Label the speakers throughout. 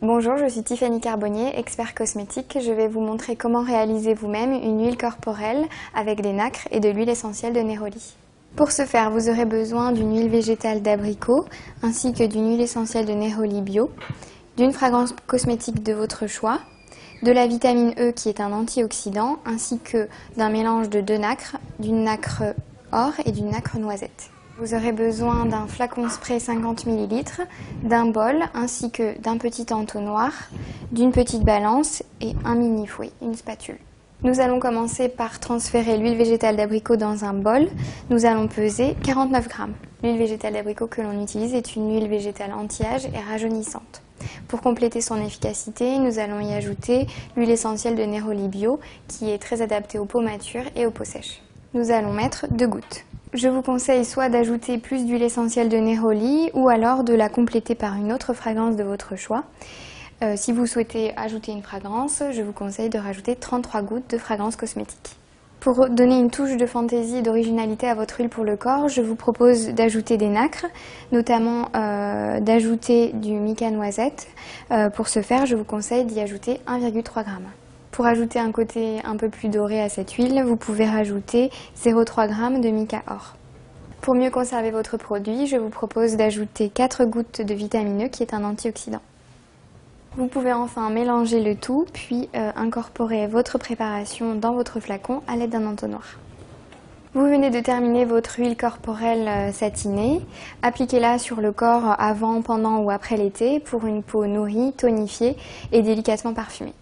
Speaker 1: Bonjour, je suis Tiffany Carbonnier, expert cosmétique. Je vais vous montrer comment réaliser vous-même une huile corporelle avec des nacres et de l'huile essentielle de Neroli. Pour ce faire, vous aurez besoin d'une huile végétale d'abricot ainsi que d'une huile essentielle de Neroli bio, d'une fragrance cosmétique de votre choix, de la vitamine E qui est un antioxydant ainsi que d'un mélange de deux nacres, d'une nacre or et d'une nacre noisette. Vous aurez besoin d'un flacon spray 50 ml, d'un bol ainsi que d'un petit entonnoir, d'une petite balance et un mini fouet, une spatule. Nous allons commencer par transférer l'huile végétale d'abricot dans un bol. Nous allons peser 49 g. L'huile végétale d'abricot que l'on utilise est une huile végétale anti-âge et rajeunissante. Pour compléter son efficacité, nous allons y ajouter l'huile essentielle de Neroli bio qui est très adaptée aux peaux matures et aux peaux sèches. Nous allons mettre 2 gouttes. Je vous conseille soit d'ajouter plus d'huile essentielle de Neroli ou alors de la compléter par une autre fragrance de votre choix. Si vous souhaitez ajouter une fragrance, je vous conseille de rajouter 33 gouttes de fragrance cosmétique. Pour donner une touche de fantaisie et d'originalité à votre huile pour le corps, je vous propose d'ajouter des nacres, notamment d'ajouter du mica noisette. Pour ce faire, je vous conseille d'y ajouter 1,3 g. Pour ajouter un côté un peu plus doré à cette huile, vous pouvez rajouter 0,3 g de mica or. Pour mieux conserver votre produit, je vous propose d'ajouter 4 gouttes de vitamine E qui est un antioxydant. Vous pouvez enfin mélanger le tout, puis incorporer votre préparation dans votre flacon à l'aide d'un entonnoir. Vous venez de terminer votre huile corporelle satinée. Appliquez-la sur le corps avant, pendant ou après l'été pour une peau nourrie, tonifiée et délicatement parfumée.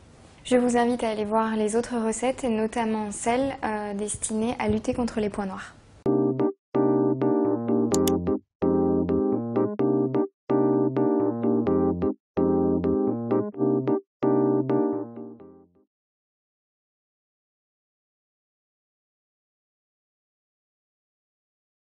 Speaker 1: Je vous invite à aller voir les autres recettes, notamment celles destinées à lutter contre les points noirs.